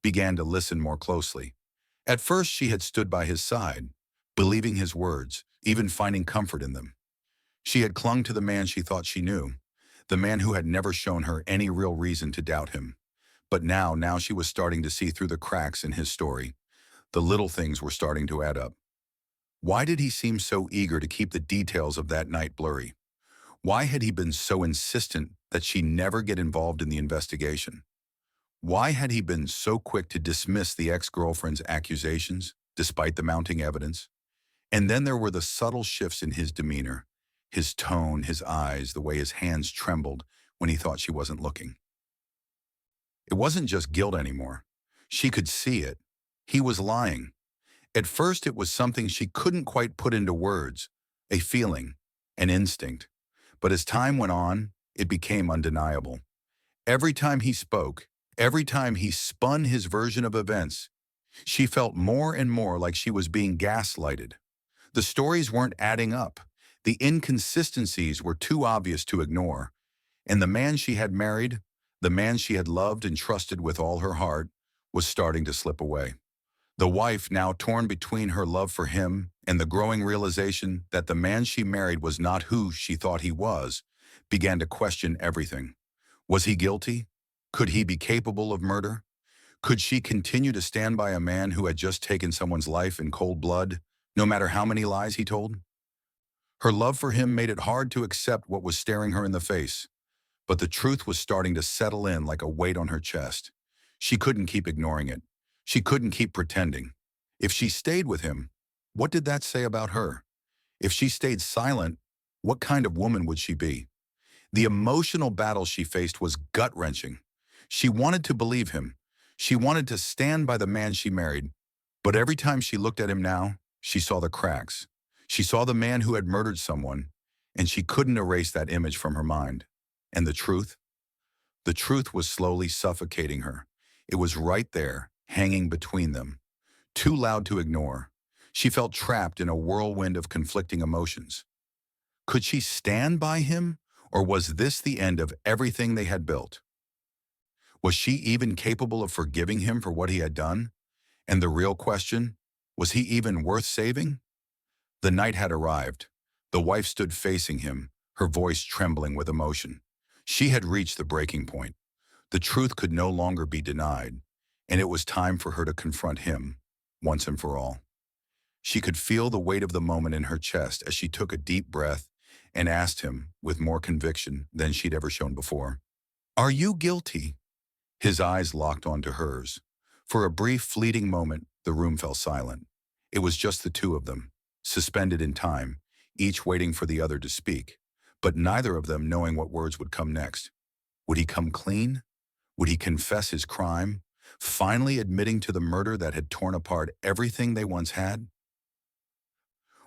began to listen more closely. At first, she had stood by his side, believing his words, even finding comfort in them. She had clung to the man she thought she knew, the man who had never shown her any real reason to doubt him. But now she was starting to see through the cracks in his story. The little things were starting to add up. Why did he seem so eager to keep the details of that night blurry? Why had he been so insistent that she never get involved in the investigation? Why had he been so quick to dismiss the ex-girlfriend's accusations, despite the mounting evidence? And then there were the subtle shifts in his demeanor, his tone, his eyes, the way his hands trembled when he thought she wasn't looking. It wasn't just guilt anymore. She could see it. He was lying. At first, it was something she couldn't quite put into words, a feeling, an instinct. But as time went on, it became undeniable. Every time he spoke, every time he spun his version of events, she felt more and more like she was being gaslighted. The stories weren't adding up. The inconsistencies were too obvious to ignore. And the man she had married, the man she had loved and trusted with all her heart, was starting to slip away. The wife, now torn between her love for him and the growing realization that the man she married was not who she thought he was, began to question everything. Was he guilty? Could he be capable of murder? Could she continue to stand by a man who had just taken someone's life in cold blood, no matter how many lies he told? Her love for him made it hard to accept what was staring her in the face, but the truth was starting to settle in like a weight on her chest. She couldn't keep ignoring it. She couldn't keep pretending. If she stayed with him, what did that say about her? If she stayed silent, what kind of woman would she be? The emotional battle she faced was gut-wrenching. She wanted to believe him. She wanted to stand by the man she married. But every time she looked at him now, she saw the cracks. She saw the man who had murdered someone, and she couldn't erase that image from her mind. And the truth? The truth was slowly suffocating her. It was right there, hanging between them. Too loud to ignore. She felt trapped in a whirlwind of conflicting emotions. Could she stand by him, or was this the end of everything they had built? Was she even capable of forgiving him for what he had done? And the real question, was he even worth saving? The night had arrived. The wife stood facing him, her voice trembling with emotion. She had reached the breaking point. The truth could no longer be denied, and it was time for her to confront him, once and for all. She could feel the weight of the moment in her chest as she took a deep breath and asked him, with more conviction than she'd ever shown before, "Are you guilty?" His eyes locked onto hers. For a brief, fleeting moment, the room fell silent. It was just the two of them, suspended in time, each waiting for the other to speak, but neither of them knowing what words would come next. Would he come clean? Would he confess his crime, finally admitting to the murder that had torn apart everything they once had?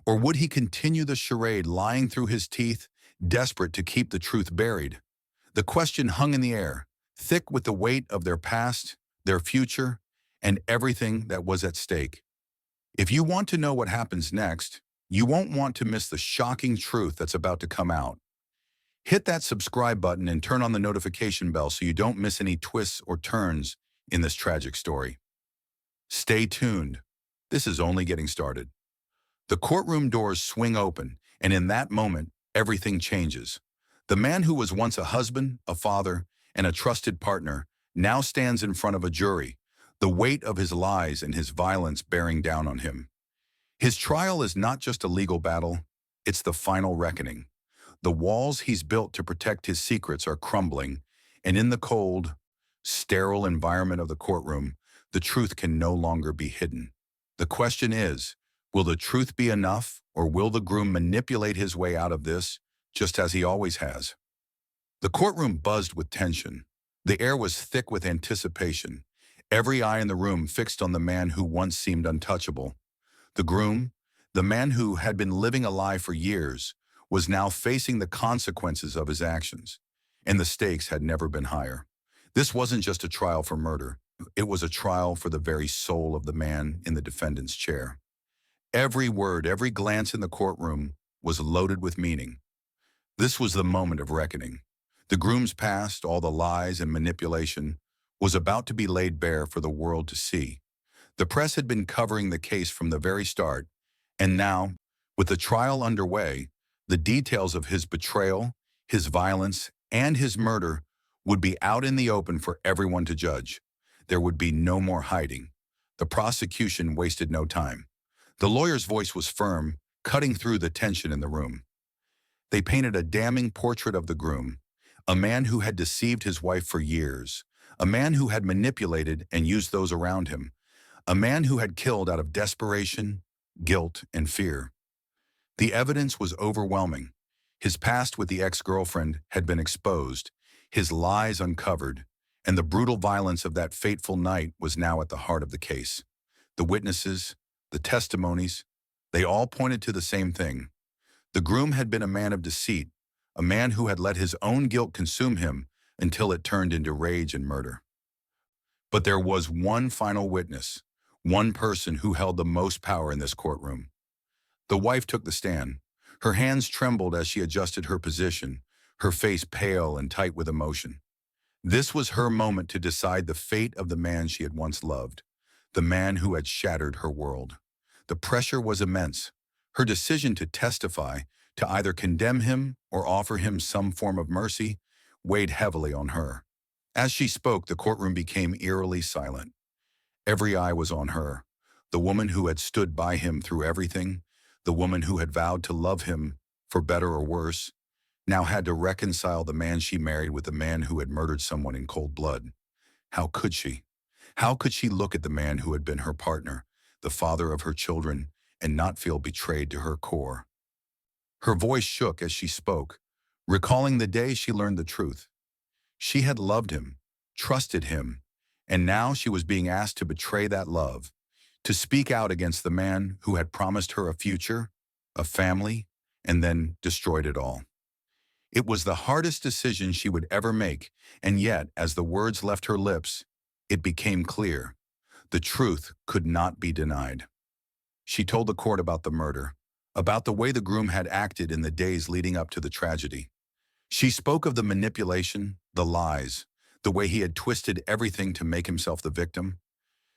Or would he continue the charade, lying through his teeth, desperate to keep the truth buried? The question hung in the air, thick with the weight of their past, their future, and everything that was at stake. If you want to know what happens next, you won't want to miss the shocking truth that's about to come out. Hit that subscribe button and turn on the notification bell so you don't miss any twists or turns in this tragic story. Stay tuned. This is only getting started. The courtroom doors swing open, and in that moment, everything changes. The man who was once a husband, a father, and a trusted partner now stands in front of a jury, the weight of his lies and his violence bearing down on him. His trial is not just a legal battle, it's the final reckoning. The walls he's built to protect his secrets are crumbling, and in the cold, sterile environment of the courtroom, the truth can no longer be hidden. The question is, will the truth be enough, or will the groom manipulate his way out of this, just as he always has? The courtroom buzzed with tension. The air was thick with anticipation, every eye in the room fixed on the man who once seemed untouchable. The groom, the man who had been living a lie for years, was now facing the consequences of his actions, and the stakes had never been higher. This wasn't just a trial for murder. It was a trial for the very soul of the man in the defendant's chair. Every word, every glance in the courtroom was loaded with meaning. This was the moment of reckoning. The groom's past, all the lies and manipulation, was about to be laid bare for the world to see. The press had been covering the case from the very start, and now, with the trial underway, the details of his betrayal, his violence, and his murder would be out in the open for everyone to judge. There would be no more hiding. The prosecution wasted no time. The lawyer's voice was firm, cutting through the tension in the room. They painted a damning portrait of the groom, a man who had deceived his wife for years, a man who had manipulated and used those around him, a man who had killed out of desperation, guilt, and fear. The evidence was overwhelming. His past with the ex-girlfriend had been exposed, his lies uncovered, and the brutal violence of that fateful night was now at the heart of the case. The witnesses, the testimonies, they all pointed to the same thing. The groom had been a man of deceit, a man who had let his own guilt consume him until it turned into rage and murder. But there was one final witness, one person who held the most power in this courtroom. The wife took the stand. Her hands trembled as she adjusted her position, her face pale and tight with emotion. This was her moment to decide the fate of the man she had once loved, the man who had shattered her world. The pressure was immense. Her decision to testify, to either condemn him or offer him some form of mercy, weighed heavily on her. As she spoke, the courtroom became eerily silent. Every eye was on her, the woman who had stood by him through everything, the woman who had vowed to love him, for better or worse, now had to reconcile the man she married with the man who had murdered someone in cold blood. How could she? How could she look at the man who had been her partner, the father of her children, and not feel betrayed to her core? Her voice shook as she spoke, recalling the day she learned the truth. She had loved him, trusted him, and now she was being asked to betray that love, to speak out against the man who had promised her a future, a family, and then destroyed it all. It was the hardest decision she would ever make, and yet, as the words left her lips, it became clear. The truth could not be denied. She told the court about the murder, about the way the groom had acted in the days leading up to the tragedy. She spoke of the manipulation, the lies, the way he had twisted everything to make himself the victim.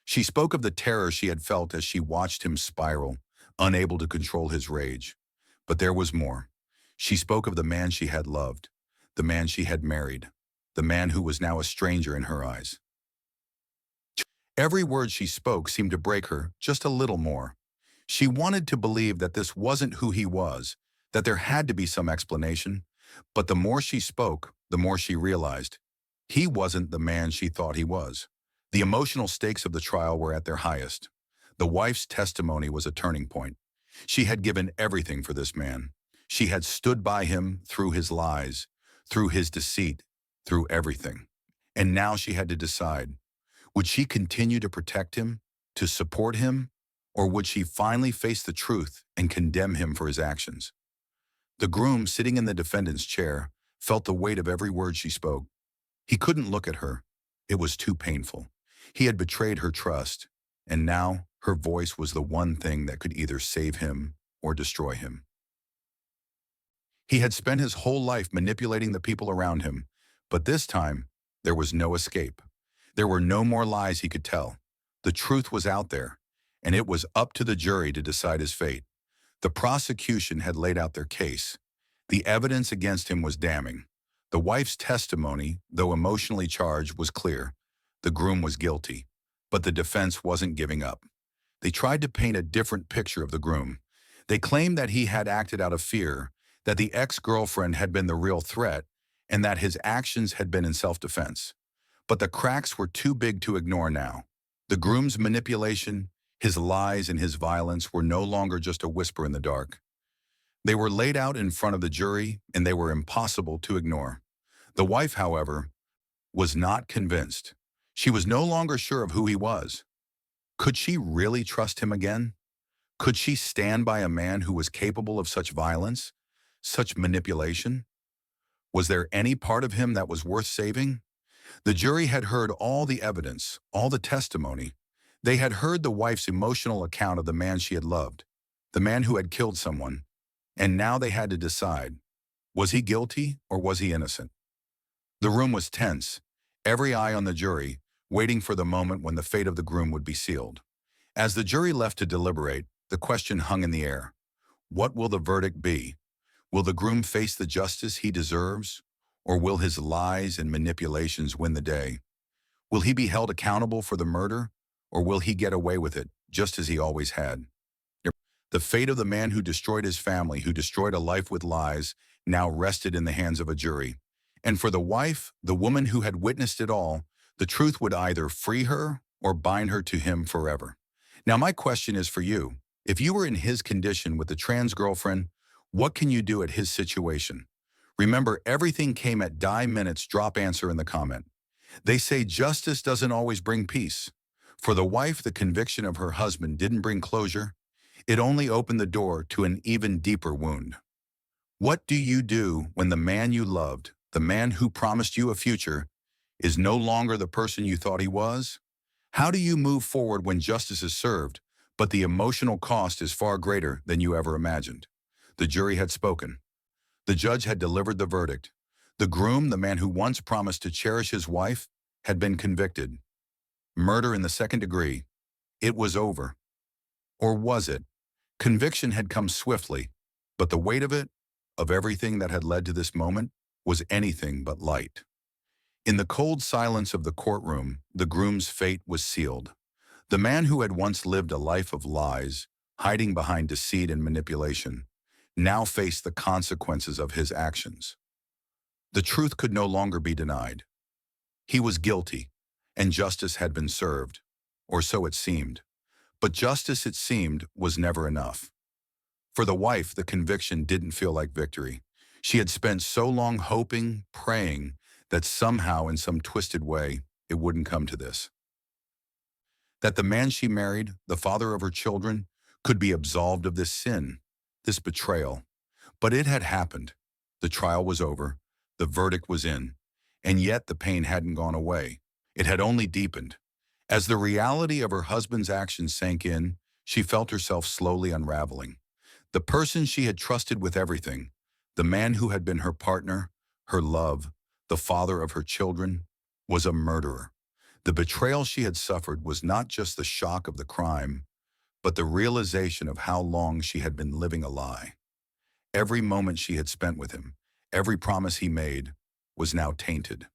She spoke of the terror she had felt as she watched him spiral, unable to control his rage. But there was more. She spoke of the man she had loved, the man she had married, the man who was now a stranger in her eyes. Every word she spoke seemed to break her just a little more. She wanted to believe that this wasn't who he was, that there had to be some explanation, but the more she spoke, the more she realized he wasn't the man she thought he was. The emotional stakes of the trial were at their highest. The wife's testimony was a turning point. She had given everything for this man. She had stood by him through his lies, through his deceit, through everything. And now she had to decide, would she continue to protect him, to support him, or would she finally face the truth and condemn him for his actions? The groom, sitting in the defendant's chair, felt the weight of every word she spoke. He couldn't look at her. It was too painful. He had betrayed her trust, and now her voice was the one thing that could either save him or destroy him. He had spent his whole life manipulating the people around him, but this time, there was no escape. There were no more lies he could tell. The truth was out there, and it was up to the jury to decide his fate. The prosecution had laid out their case. The evidence against him was damning. The wife's testimony, though emotionally charged, was clear. The groom was guilty, but the defense wasn't giving up. They tried to paint a different picture of the groom. They claimed that he had acted out of fear, that the ex-girlfriend had been the real threat, and that his actions had been in self-defense. But the cracks were too big to ignore now. The groom's manipulation, his lies, and his violence were no longer just a whisper in the dark. They were laid out in front of the jury, and they were impossible to ignore. The wife, however, was not convinced. She was no longer sure of who he was. Could she really trust him again? Could she stand by a man who was capable of such violence, such manipulation? Was there any part of him that was worth saving? The jury had heard all the evidence, all the testimony. They had heard the wife's emotional account of the man she had loved, the man who had killed someone, and now they had to decide, was he guilty or was he innocent? The room was tense, every eye on the jury, waiting for the moment when the fate of the groom would be sealed. As the jury left to deliberate, the question hung in the air. What will the verdict be? Will the groom face the justice he deserves, or will his lies and manipulations win the day? Will he be held accountable for the murder, or will he get away with it, just as he always had? The fate of the man who destroyed his family, who destroyed a life with lies, now rested in the hands of a jury. And for the wife, the woman who had witnessed it all, the truth would either free her or bind her to him forever. Now my question is for you. If you were in his condition with the trans girlfriend, what can you do at his situation? Remember, everything came at die minutes. Drop answer in the comment. They say justice doesn't always bring peace. For the wife, the conviction of her husband didn't bring closure. It only opened the door to an even deeper wound. What do you do when the man you loved, the man who promised you a future, is no longer the person you thought he was? How do you move forward when justice is served, but the emotional cost is far greater than you ever imagined? The jury had spoken. The judge had delivered the verdict. The groom, the man who once promised to cherish his wife, had been convicted. Murder in the second degree. It was over. Or was it? Conviction had come swiftly, but the weight of everything that had led to this moment, was anything but light. In the cold silence of the courtroom, the groom's fate was sealed. The man who had once lived a life of lies, hiding behind deceit and manipulation, now faced the consequences of his actions. The truth could no longer be denied. He was guilty, and justice had been served, or so it seemed. But justice, it seemed, was never enough. For the wife, the conviction didn't feel like victory. She had spent so long hoping, praying, that somehow, in some twisted way, it wouldn't come to this. That the man she married, the father of her children, could be absolved of this sin, this betrayal. But it had happened. The trial was over. The verdict was in. And yet the pain hadn't gone away. It had only deepened. As the reality of her husband's actions sank in, she felt herself slowly unraveling. The person she had trusted with everything, the man who had been her partner, her love, the father of her children, was a murderer. The betrayal she had suffered was not just the shock of the crime, but the realization of how long she had been living a lie. Every moment she had spent with him, every promise he made, was now tainted.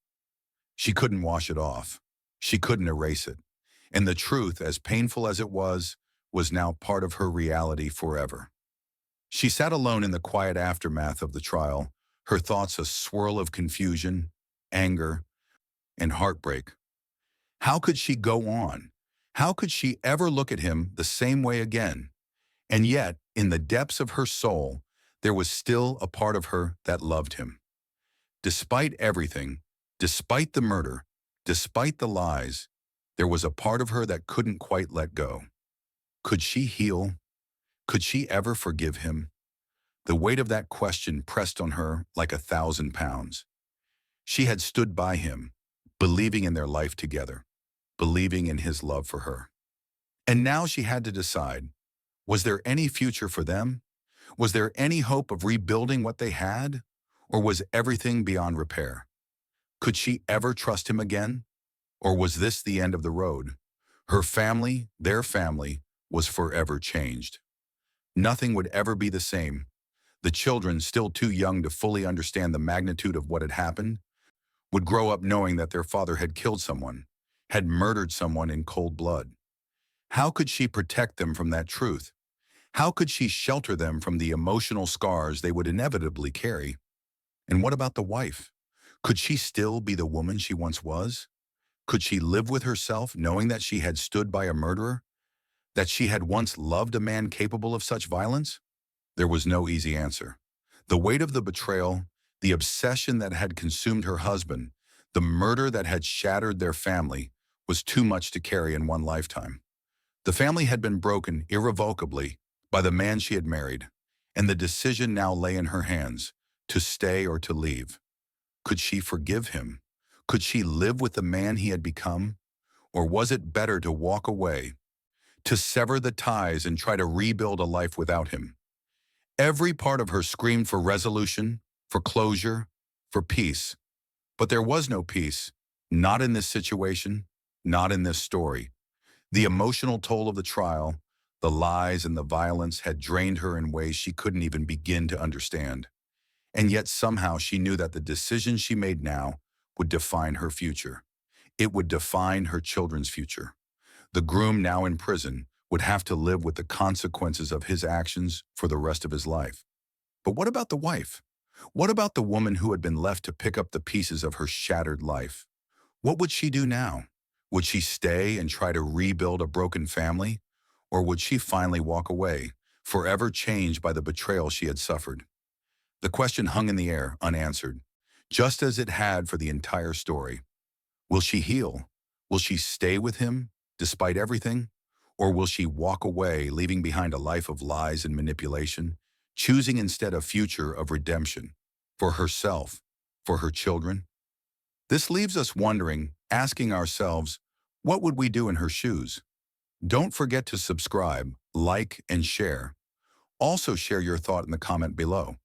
She couldn't wash it off. She couldn't erase it. And the truth, as painful as it was now part of her reality forever. She sat alone in the quiet aftermath of the trial, her thoughts a swirl of confusion, anger, and heartbreak. How could she go on? How could she ever look at him the same way again? And yet, in the depths of her soul, there was still a part of her that loved him. Despite everything, despite the murder, Despite the lies, there was a part of her that couldn't quite let go. Could she heal? Could she ever forgive him? The weight of that question pressed on her like 1,000 pounds. She had stood by him, believing in their life together, believing in his love for her. And now she had to decide, was there any future for them? Was there any hope of rebuilding what they had? Or was everything beyond repair? Could she ever trust him again? Or was this the end of the road? Her family, their family, was forever changed. Nothing would ever be the same. The children, still too young to fully understand the magnitude of what had happened, would grow up knowing that their father had killed someone, had murdered someone in cold blood. How could she protect them from that truth? How could she shelter them from the emotional scars they would inevitably carry? And what about the wife? Could she still be the woman she once was? Could she live with herself knowing that she had stood by a murderer? That she had once loved a man capable of such violence? There was no easy answer. The weight of the betrayal, the obsession that had consumed her husband, the murder that had shattered their family, was too much to carry in one lifetime. The family had been broken irrevocably by the man she had married, and the decision now lay in her hands, to stay or to leave. Could she forgive him? Could she live with the man he had become? Or was it better to walk away, to sever the ties and try to rebuild a life without him? Every part of her screamed for resolution, for closure, for peace. But there was no peace, not in this situation, not in this story. The emotional toll of the trial, the lies and the violence had drained her in ways she couldn't even begin to understand. And yet somehow she knew that the decision she made now would define her future. It would define her children's future. The groom, now in prison, would have to live with the consequences of his actions for the rest of his life. But what about the wife? What about the woman who had been left to pick up the pieces of her shattered life? What would she do now? Would she stay and try to rebuild a broken family? Or would she finally walk away, forever changed by the betrayal she had suffered? The question hung in the air, unanswered, just as it had for the entire story. Will she heal? Will she stay with him, despite everything? Or will she walk away, leaving behind a life of lies and manipulation, choosing instead a future of redemption, for herself, for her children? This leaves us wondering, asking ourselves, what would we do in her shoes? Don't forget to subscribe, like, and share. Also share your thought in the comment below.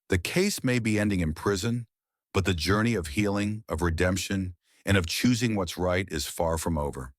The case may be ending in prison, but the journey of healing, of redemption, and of choosing what's right is far from over.